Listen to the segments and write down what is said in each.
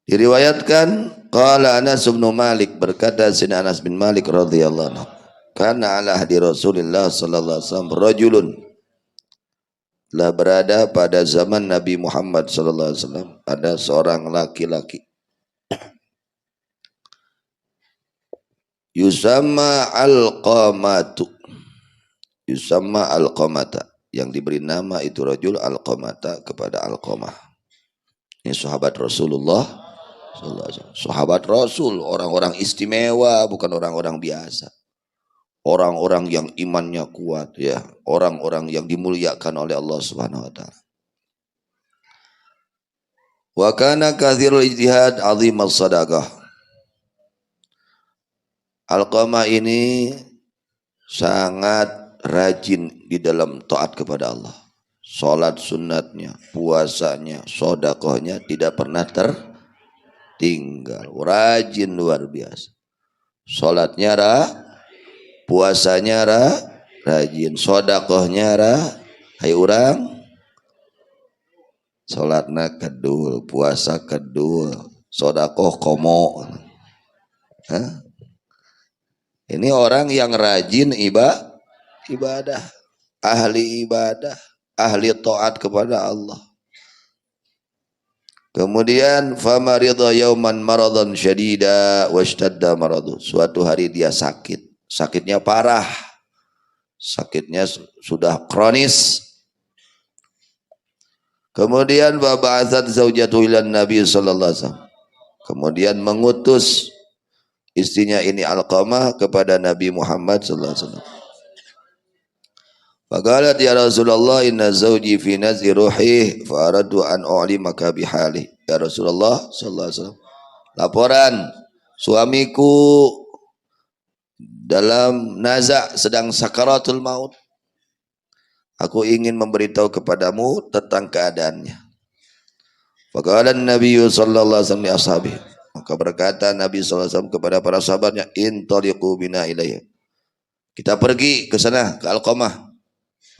Diriwayatkan qala Anas bin Malik, berkata Sayyidina Anas bin Malik radhiyallahu anhu, kana ala hadi Rasulillah sallallahu alaihi wasallam rajulun, telah berada pada zaman Nabi Muhammad sallallahu alaihi wasallam ada seorang laki-laki yusamma Alqamatu, yusamma Alqamata, yang diberi nama itu rajul Alqamata kepada Alqamah. Ini sahabat Rasulullah sallallahu alaihi wasallam, sahabat Rasul, orang-orang istimewa, bukan orang-orang biasa, orang-orang yang imannya kuat, ya, orang-orang yang dimuliakan oleh Allah Subhanahu wa taala. Wa kana katsirul ijtihad azimal sadaqah. Alqamah ini sangat rajin di dalam taat kepada Allah. Salat sunatnya, puasanya, sedekahnya tidak pernah tertinggal. Rajin luar biasa. Salatnya puasanya rajin, sedekahnya hai urang salatna kedul, puasa kedul, sedekah komo. Ini orang yang rajin ibadah, ahli ibadah, ahli taat kepada Allah. Kemudian famaridha yauman maradan syadida washtadda maradu. Suatu hari dia sakit, sakitnya parah, sakitnya sudah kronis. Kemudian baba'atsat zaujatu ilan Nabi sallallahu alaihi wasallam. Kemudian mengutus istrinya ini Alqamah kepada Nabi Muhammad sallallahu alaihi wasallam. Faqalat ya Rasulullah inna zawji fi naz'i ruhi fa aradu an u'limaka bihali. Ya Rasulullah sallallahu alaihi wasallam, laporan suamiku dalam naza' sedang sakaratul maut. Aku ingin memberitahu kepadamu tentang keadaannya. Faqala Nabi sallallahu alaihi wasallam li ashabihi. Maka berkata Nabi sallallahu alaihi wasallam kepada para sahabatnya, intaliqu bina ilaihi. Kita pergi ke sana, ke Alqamah.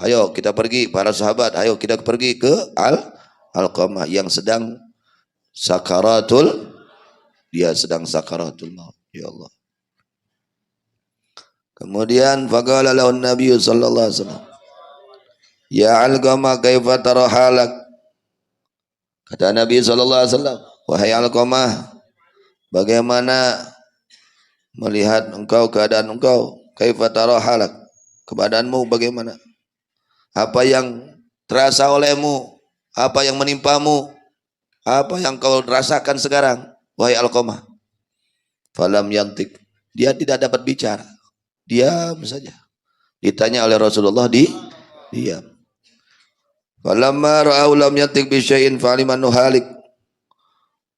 Ayo kita pergi, para sahabat, ayo kita pergi ke Alqamah yang sedang sakaratul, dia sedang sakaratul maut. Ya Allah. Kemudian faqala lahu Nabi sallallahu alaihi wasallam, ya Alqamah kaifa tara halak. Kata Nabi sallallahu alaihi wasallam, wahai Alqamah, bagaimana melihat engkau keadaan engkau? Kaifa tara halak, keadaanmu bagaimana? Apa yang terasa olehmu? Apa yang menimpamu? Apa yang kau rasakan sekarang, wahai Alqamah? Falam yantik, dia tidak dapat bicara, diam saja. Ditanya oleh Rasulullah, diam. Falamma ra'au lam yantik bi syai'in fa'alima annahu halik.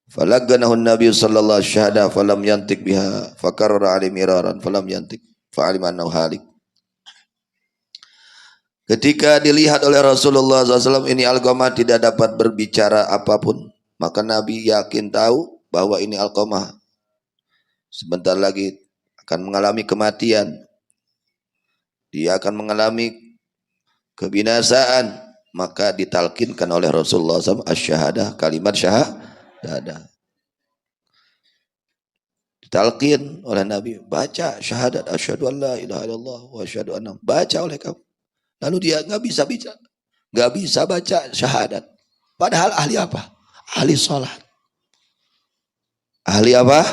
Falaganahu Nabi sallallahu alaihi wasallam falam yantik biha fakarra ali miraran falam yantik fa'alima annahu halik. Ketika dilihat oleh Rasulullah SAW ini Alqamah tidak dapat berbicara apapun, maka Nabi yakin tahu bahwa ini Alqamah sebentar lagi akan mengalami kematian. Dia akan mengalami kebinasaan. Maka ditalkinkan oleh Rasulullah SAW asy-syahadah, kalimat syahadah. Ditalkin oleh Nabi, baca syahadat asyhadu an la ilaha illallah wa asyhadu anna, baca oleh kamu. Lalu dia nggak bisa baca syahadat. Padahal ahli apa? Ahli sholat. Ahli apa?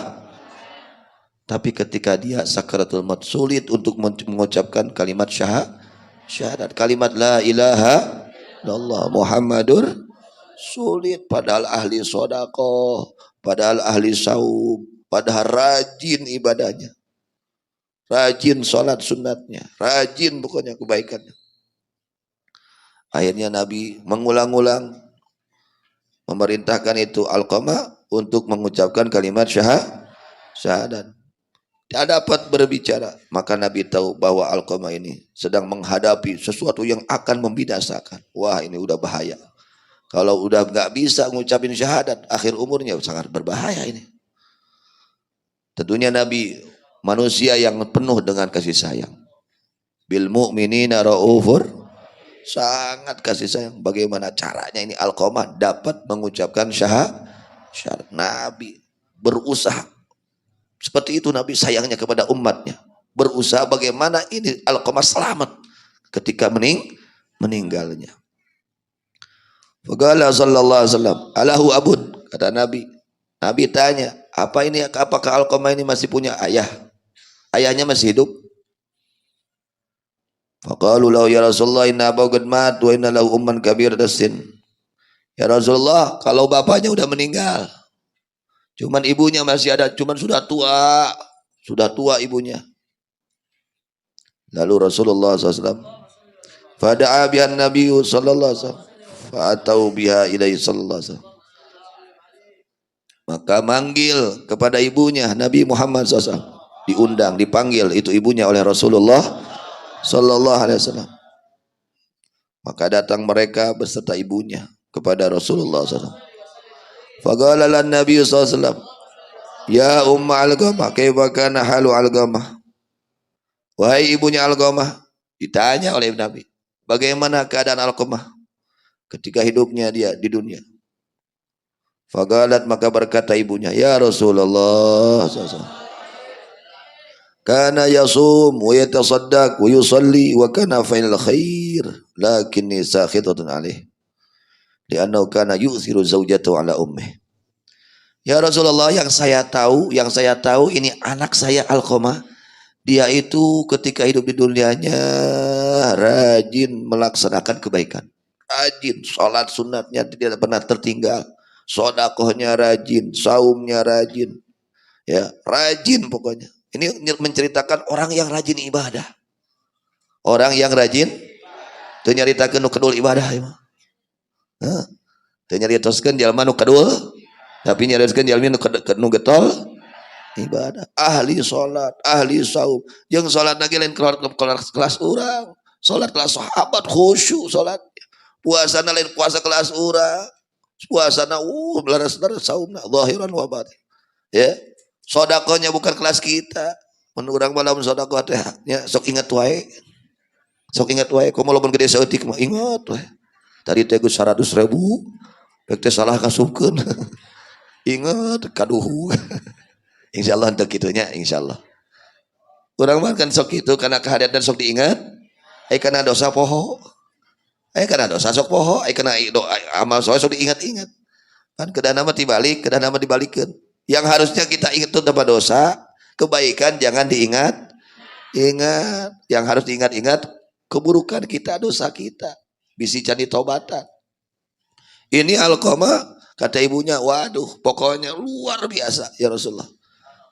Tapi ketika dia sakaratul maut sulit untuk mengucapkan kalimat syahadat, kalimat la ilaha illallah Muhammadur sulit. Padahal ahli sedekah, padahal ahli saum, padahal rajin ibadahnya, rajin sholat sunatnya, rajin pokoknya kebaikannya. Akhirnya Nabi mengulang-ulang memerintahkan itu Alqamah untuk mengucapkan kalimat syahadat. Tidak dapat berbicara. Maka Nabi tahu bahwa Alqamah ini sedang menghadapi sesuatu yang akan membinasakan. Wah, ini udah bahaya. Kalau udah nggak bisa ngucapin syahadat, akhir umurnya sangat berbahaya ini. Tentunya Nabi manusia yang penuh dengan kasih sayang. Bil mu'minina raufur, sangat kasih sayang. Bagaimana caranya ini Alqamah dapat mengucapkan syahadat? Syarat Nabi berusaha. Seperti itu Nabi sayangnya kepada umatnya. Berusaha bagaimana ini Alqamah selamat ketika meninggalnya. Faqala sallallahu alaihi wasallam, alahu abun, kata Nabi. Nabi tanya, apakah Alqamah ini masih punya ayah? Ayahnya masih hidup? Faqalu lahu ya Rasulullah inna abahu qad mat wa inna lahu umman kabiratas sin. Ya Rasulullah, kalau bapaknya udah meninggal, cuman ibunya masih ada, cuman sudah tua ibunya. Lalu Rasulullah SAW fada'a bihan Nabi sallallahu alaihi wasallam fa'atau biha ilaihi sallallahu alaihi wasallam. Maka manggil kepada ibunya Nabi Muhammad SAW, diundang, dipanggil itu ibunya oleh Rasulullah sallallahu alaihi wasallam. Maka datang mereka beserta ibunya kepada Rasulullah SAW. Faqala lan Nabi SAW, ya umma Alqamah, kaifa kana halu Alqamah? Wahai ibunya Alqamah, ditanya oleh Nabi, bagaimana keadaan Alqamah ketika hidupnya dia di dunia? Faqalat, maka berkata ibunya, ya Rasulullah SAW, kana yasum wa yatasaddaq wa yusalli wa kana fa'il khair lakinni sakhitatun alaih li'annahu kana yu'thiru zawjatahu ala ummih. Ya Rasulullah, yang saya tahu ini anak saya Alqamah, dia itu ketika hidup di dunianya rajin melaksanakan kebaikan, rajin sholat sunatnya tidak pernah tertinggal, sodakohnya rajin, saumnya rajin, ya rajin pokoknya. Ini menceritakan orang yang rajin ibadah, orang yang rajin ternyaritakan nu kedul ibadah ya. Ternyaritakan jalma nu kedul, tapi nyaritaskan jalma nu getol ibadah, ahli sholat, ahli saum. Yang sholat lagi lain kelas orang, sholat kelas sahabat khusyuk sholat. Puasana lain puasa kelas orang, puasana belaras-belaras saumna zahiran wa batin. Ya, sodakohnya bukan kelas kita. Menurut orang malam sodakoh teh nya sok ingat wae. Sok ingat wae, komo lamun gede saeutik mah ingat wae. Tadi teh 100.000, bek teh salah kasupkeun. Ingat kaduhu. Insyaallah untuk kitunya insyaallah. Urang mah kan sok kitu kana kehadiran sok diingat. Kana dosa poho. Kana dosa sok poho, kana amal soleh sok diingat-ingat. Kan keudana mah dibalikeun. Yang harusnya kita ingat itu dapat dosa, kebaikan jangan diingat. Yang harus diingat-ingat keburukan kita, dosa kita. Bisi can ditobatan. Ini Alqamah kata ibunya, waduh, pokoknya luar biasa ya Rasulullah.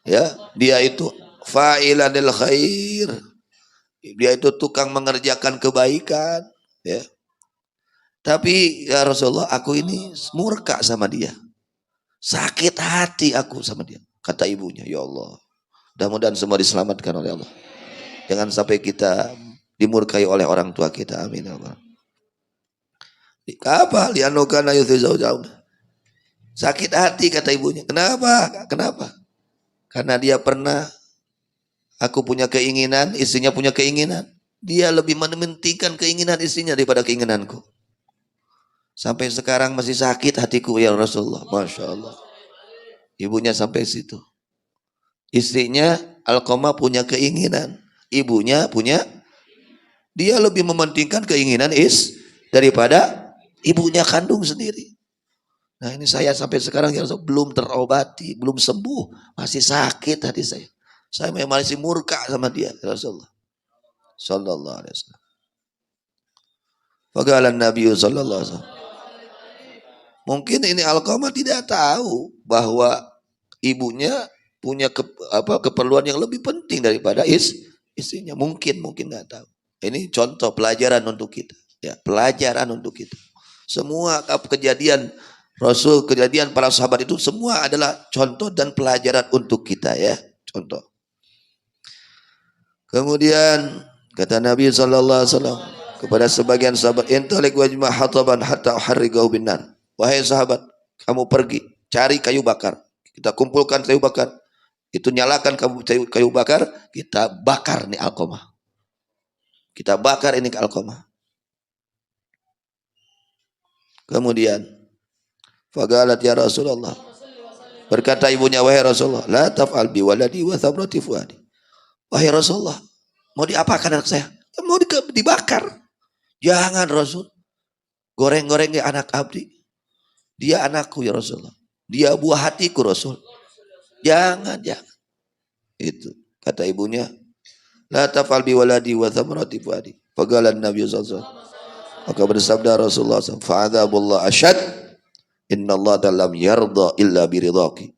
Ya, dia itu fa'ilanil khair. Dia itu tukang mengerjakan kebaikan, ya. Tapi ya Rasulullah, aku ini murka sama dia. Sakit hati aku sama dia. Kata ibunya, ya Allah, mudah-mudahan semua diselamatkan oleh Allah. Jangan sampai kita dimurkai oleh orang tua kita. Amin ya Allah. Apa? Lianukana yuthizaujau. Sakit hati kata ibunya. Kenapa? Karena dia pernah, aku punya keinginan, istrinya punya keinginan. Dia lebih mementingkan keinginan istrinya daripada keinginanku. Sampai sekarang masih sakit hatiku ya Rasulullah. Masya Allah. Ibunya sampai situ. Istrinya Alqamah punya keinginan. Ibunya punya. Dia lebih mementingkan keinginan daripada ibunya kandung sendiri. Nah ini saya sampai sekarang ya belum terobati, belum sembuh, masih sakit hati saya. Saya masih murka sama dia, Rasulullah sallallahu alaihi wasallam. Faqala Nabi sallallahu alaihi wasallam. Mungkin ini Alqamah tidak tahu bahwa ibunya punya keperluan yang lebih penting daripada istrinya. Mungkin enggak tahu. Ini contoh pelajaran untuk kita, ya, pelajaran untuk kita. Semua kejadian Rasul, kejadian para sahabat itu semua adalah contoh dan pelajaran untuk kita, ya, contoh. Kemudian kata Nabi sallallahu alaihi wasallam kepada sebagian sahabat, intalik wajma hataban hatta uharrigahu binnar. Wahai sahabat, kamu pergi cari kayu bakar. Kita kumpulkan kayu bakar. Itu nyalakan kayu bakar, kita bakar nih Alqamah. Kita bakar ini Alqamah. Kemudian faqalat ya Rasulullah, Berkata ibunya, wahai Rasulullah, la taf'al bi waladi wa thamrati fuadi. Wahai Rasulullah, mau diapakan anak saya? Mau dibakar. Jangan Rasul. Goreng-goreng anak abdi. Dia anakku ya Rasulullah. Dia buah hatiku Rasul. Jangan. Itu kata ibunya, la taf'al bi waladi wa thamrati fuadi. Faqala Nabi sallallahu alaihi wasallam. Maka bersabda Rasulullah SAW, fa'adzabullah asyad, inna Allah lam yarda illa biridhaki,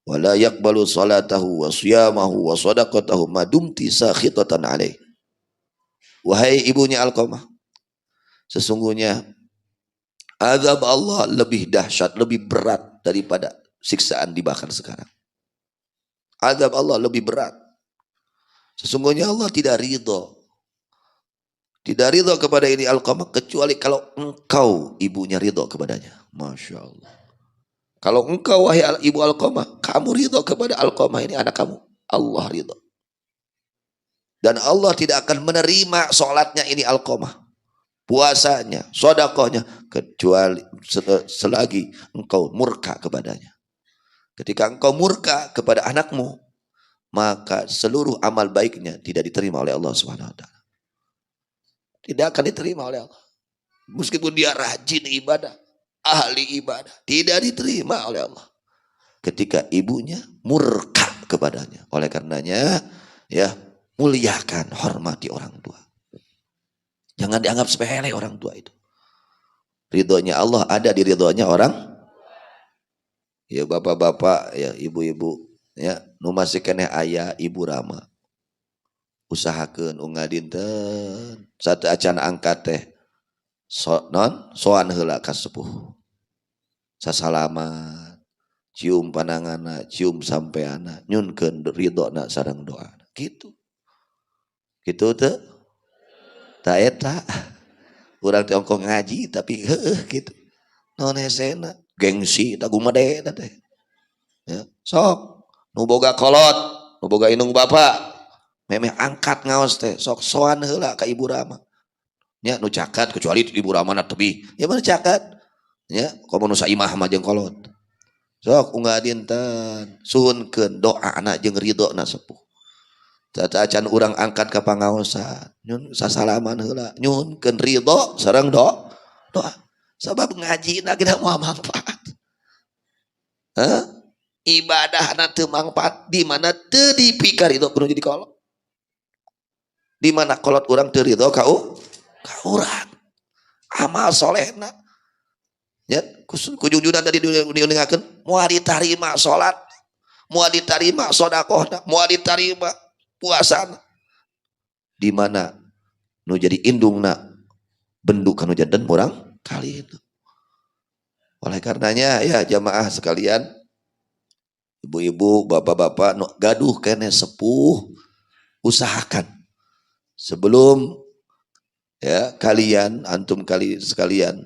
wa la yaqbalu salatahu wa siyamahu wa sadaqatahu madumti sakhitatan alaih. Wahai ibunya Alqamah, sesungguhnya azab Allah lebih dahsyat, lebih berat daripada siksaan dibakar sekarang. Azab Allah lebih berat. Sesungguhnya Allah tidak ridho. Tidak ridho kepada ini Alqamah kecuali kalau engkau ibunya ridho kepadanya. Masya Allah. Kalau engkau wahai ibu Alqamah, kamu ridho kepada Alqamah ini anak kamu, Allah ridho. Dan Allah tidak akan menerima sholatnya ini Alqamah, puasanya, sodakohnya, kecuali selagi engkau murka kepadanya. Ketika engkau murka kepada anakmu, maka seluruh amal baiknya tidak diterima oleh Allah Subhanahu wa taala. Tidak akan diterima oleh Allah. Meskipun dia rajin ibadah, ahli ibadah, tidak diterima oleh Allah ketika ibunya murka kepadanya. Oleh karenanya, ya, muliakan, hormati orang tua. Jangan dianggap sepele orang tua itu. Ridhonya Allah ada di ridhonya orang. Ya bapak-bapak, ya ibu-ibu, ya nu masih keneh ayah ibu Rama. Usahakeun unggal dinten satu acan angkat teh soan heula ka sepuh. Sasalamat, cium pandanganna, cium sampeana, nyunkeun ridona sareng doa. Gitu. Gitu teh. Ta eta. Urang teh ongko ngaji tapi heueuh gitu. Non hesena, gengsi da gumade teh. Ya, sok nu boga kolot, nu boga indung bapa, memeh angkat ngaos teh, sok soan heula ka Ibu Rama. Nya nu cakat kecuali Ibu Rama na tebih. Ya mana cakat? Ya, komo nu saimah mah jeung kolot. Sok unggah dinten, suhunkeun doa anak jeung ridona sepuh. Tata acan urang angkat ka pangaosan, nyun sasalaman heula, nyunkeun ridho sareng doa. Sabab ngaji na kita moal manfaat. Ibadah na teu manfaat di mana teu dipikar itu kudu jadi kolot. Di mana kolot urang teu ridho ka urang. Amal solehna. Ya, kujunjunan tadi diuningakeun moal ditarima salat, moal ditarima sedekahna, moal ditarima puasana. Di mana nu jadi indungna benduk kanu janten urang kali itu. Oleh karenanya ya jamaah sekalian, ibu-ibu, bapak-bapak, gaduh kene sepuh, usahakan sebelum ya kalian antum kali sekalian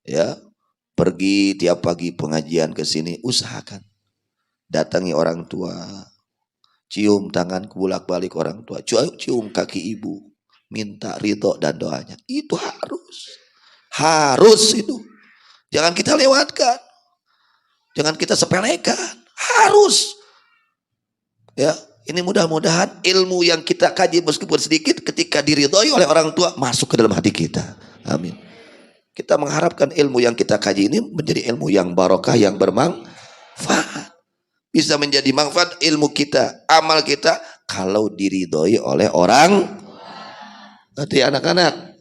ya pergi tiap pagi pengajian ke sini, usahakan datangi orang tua, cium tangan bolak-balik orang tua, cium kaki ibu, minta ridho dan doanya. Itu harus itu. Jangan kita lewatkan. Jangan kita sepelekan. Harus. Ya, ini mudah-mudahan ilmu yang kita kaji meskipun sedikit ketika diridhoi oleh orang tua masuk ke dalam hati kita. Amin. Kita mengharapkan ilmu yang kita kaji ini menjadi ilmu yang barokah, yang bermanfaat. Bisa menjadi manfaat ilmu kita, amal kita kalau diridhoi oleh orang. Nanti anak-anak,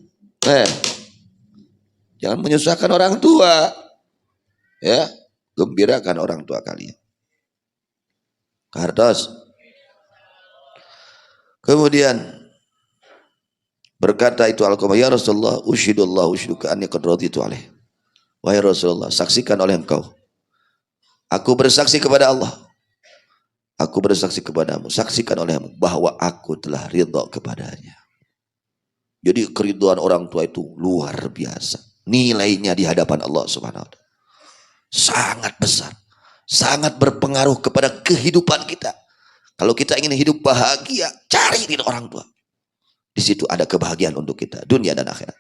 jangan menyusahkan orang tua. Ya, gembirakan orang tua kalian. Kartos. Kemudian berkata itu Alqamah, ya Rasulullah, usyhidullah usyhiduka anni qad raditu alaih. Wahai Rasulullah, saksikan oleh engkau. Aku bersaksi kepada Allah. Aku bersaksi kepadamu, saksikan olehmu bahwa aku telah ridha kepadanya. Jadi keriduan orang tua itu luar biasa. Nilainya di hadapan Allah Subhanahu wa taala sangat besar, sangat berpengaruh kepada kehidupan kita. Kalau kita ingin hidup bahagia, cari ridho orang tua. Di situ ada kebahagiaan untuk kita, dunia dan akhirat.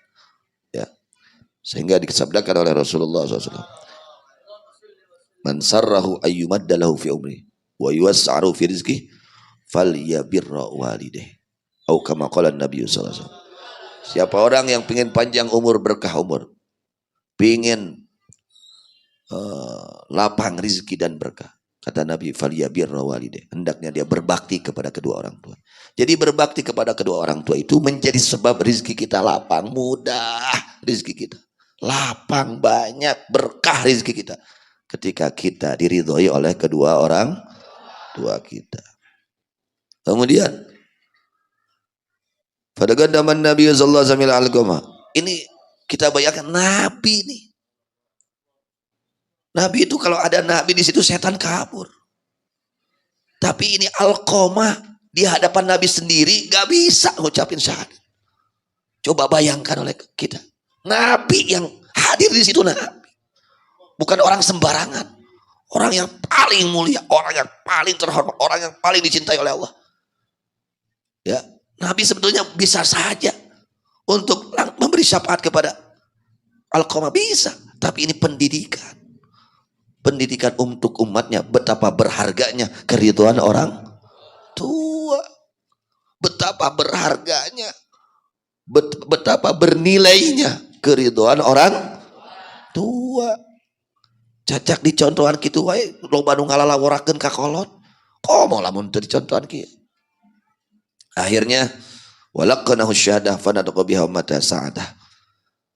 Ya, sehingga disabdakan oleh Rasulullah SAW. Man sarrahu ayyumadda lahu fi umri wa yuwassa'u fi rizqi falyabirra walidayh. Atau kama qala Nabi sallallahu alaihi wasallam. Siapa orang yang ingin panjang umur, berkah umur, ingin lapang rizki dan berkah, kata Nabi, falyabirra walidayh, hendaknya dia berbakti kepada kedua orang tua. Jadi berbakti kepada kedua orang tua itu menjadi sebab rizki kita lapang, mudah rizki kita lapang, banyak berkah rizki kita ketika kita diridhoi oleh kedua orang tua kita. Kemudian pada zaman Nabi sallallahu alaihi wasallam, ini kita bayangkan Nabi ini. Nabi itu kalau ada Nabi di situ setan kabur. Tapi ini Alqamah di hadapan Nabi sendiri gak bisa ngucapin syahadat. Coba bayangkan oleh kita. Nabi yang hadir di situ, Nabi. Bukan orang sembarangan. Orang yang paling mulia, orang yang paling terhormat, orang yang paling dicintai oleh Allah. Ya, Nabi sebetulnya bisa saja untuk memberi syafaat kepada Alqamah, bisa. Tapi ini pendidikan. Pendidikan untuk umatnya, betapa berharganya keridhaan orang tua, betapa berharganya, betapa bernilainya keridhaan orang tua. Cacak dicontohan kitu wae, loba nu ngalalaworakeun ka kolot, komo lamun teu dicontohan kieu. Akhirnya walaqanahu syahadah fanadqa biha mata sa'adah.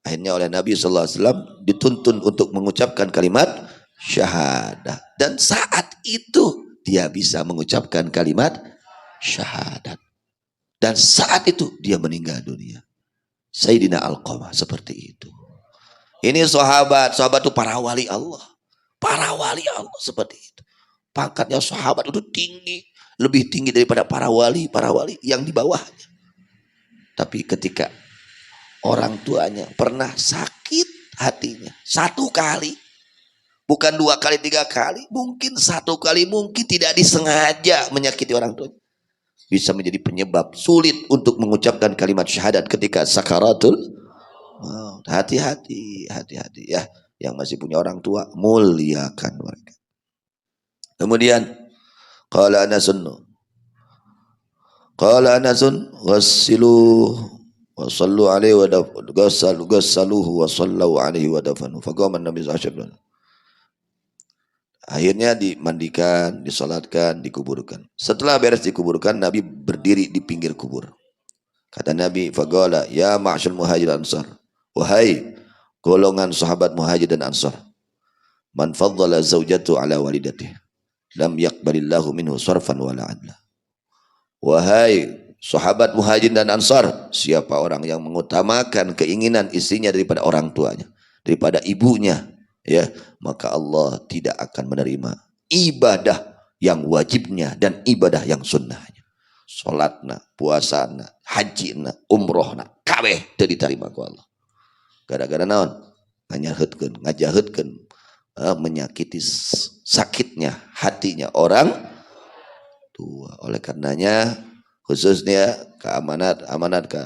Akhirnya oleh Nabi sallallahu alaihi wasallam dituntun untuk mengucapkan kalimat syahadah, dan saat itu dia bisa mengucapkan kalimat syahadat, dan saat itu dia meninggal dunia. Sayyidina Alqamah seperti itu. Ini sahabat itu para wali Allah, seperti itu. Pangkatnya sahabat itu tinggi, lebih tinggi daripada para wali yang di bawahnya. Tapi ketika orang tuanya pernah sakit hatinya satu kali, bukan 2 kali 3 kali, mungkin 1 kali, mungkin tidak disengaja menyakiti orang tua, bisa menjadi penyebab sulit untuk mengucapkan kalimat syahadat ketika sakaratul maut. Hati-hati ya, yang masih punya orang tua, muliakan mereka. Kemudian qala Anasun wassilu wa sallu alaihi wa gassaluhu wa sallu alaihi wa dafanu faqama Nabi sallallahu alaihi wasallam. Akhirnya dimandikan, disolatkan, dikuburkan. Setelah beres dikuburkan, Nabi berdiri di pinggir kubur. Kata Nabi, faqala ya ma'syal muhajir ansar, wahai golongan sahabat muhajir dan ansar, man faddala zaujatu ala walidatih lam yaqbalillahu minhu sarfan wala adla. Wahai sahabat muhajir dan ansar, siapa orang yang mengutamakan keinginan istrinya daripada orang tuanya, daripada ibunya, ya, maka Allah tidak akan menerima ibadah yang wajibnya dan ibadah yang sunnahnya. Salatna, puasana, hajina, umrohna, kabeh teu diterima ku Allah. Gara-gara naon? Ngajaheutkeun, menyakiti sakitnya hatinya orang tua. Oleh karenanya khususnya amanat ke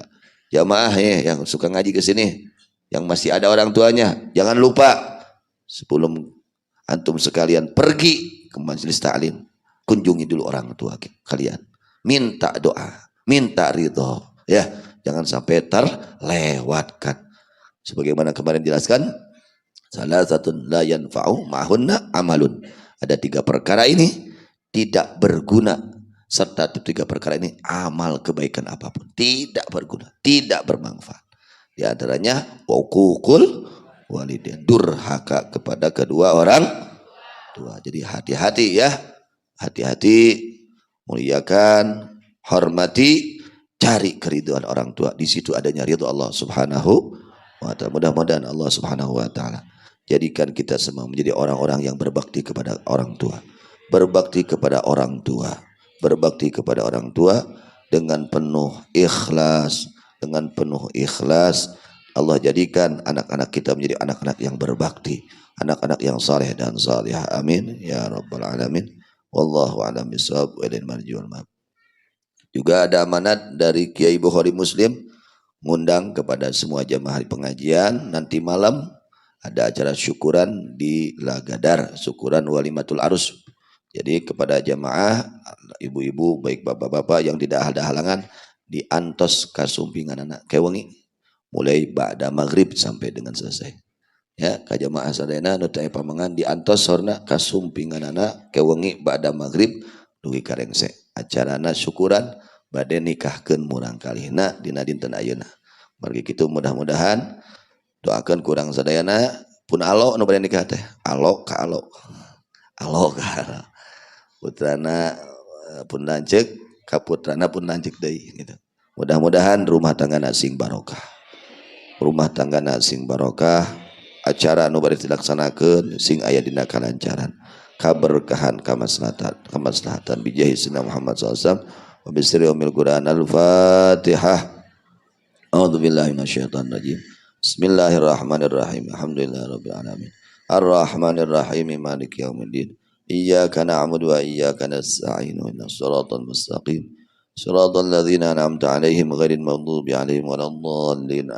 jamaah yang suka ngaji ke sini, yang masih ada orang tuanya, jangan lupa sebelum antum sekalian pergi ke majelis ta'lim, kunjungi dulu orang tua kalian, minta doa, minta ridho, ya, jangan sampai terlewatkan. Sebagaimana kemarin jelaskan, salah satu la yanfa'u ma'hunna amalun, ada 3 perkara ini tidak berguna, serta 3 perkara ini amal kebaikan apapun tidak berguna, tidak bermanfaat. Di antaranya uququl walidain, durhaka kepada kedua orang tua. Jadi hati-hati ya, hati-hati, muliakan, hormati, cari keridhaan orang tua. Di situ adanya ridho Allah Subhanahu wa ta'ala. Mudah-mudahan Allah Subhanahu wa ta'ala jadikan kita semua menjadi orang-orang yang berbakti kepada orang tua, berbakti kepada orang tua, berbakti kepada orang tua dengan penuh ikhlas, dengan penuh ikhlas. Allah jadikan anak-anak kita menjadi anak-anak yang berbakti, anak-anak yang saleh dan salihah. Amin ya rabbal alamin. Wallahu a'lam bishawab wa ilaihi marji'ul ma'ab. Juga ada amanat dari Kiai Bukhari Muslim, ngundang kepada semua jamaah pengajian nanti malam ada acara syukuran di Lagadar, syukuran walimatul arus. Jadi kepada jamaah ibu-ibu baik bapak-bapak yang tidak ada halangan diantos kasumpingan anak kewengi mulai ba'da maghrib sampai dengan selesai. Ya, ka jamaah sadayana nu teu pamangan diantos sorna kasumpingan anak kewengi ba'da maghrib dugi karengse. Acarana syukuran bade nikahkeun murang kalihna dina dinten ayeuna. Margi kitu mudah-mudahan doakeun kurang sadayana pun alo nu bade nikah teh. Alo ka alo. Alo ka putrana pun lanceuk ka putrana pun lanceuk deui gitu. Mudah-mudahan rumah tanggana sing barokah. Rumah tanggana sing barokah, acara anu bari dilaksanakeun sing aya dina kalancaran. Kaberkahan kamaslahatan bijahi sayyidina Muhammad sallallahu alaihi wasallam wa bisri umil Quran al-Fatihah. A'udzubillahi minasyaitonir rajim. Bismillahirrahmanirrahim. Alhamdulillahirabbil alamin. Arrahmanirrahim maliki yaumiddin. Iyyaka na'budu wa iyyaka nasta'in. Ihdinas siratal mustaqim. Shiratal ladzina an'amta 'alaihim ghairil maghdubi 'alaihim waladdallin.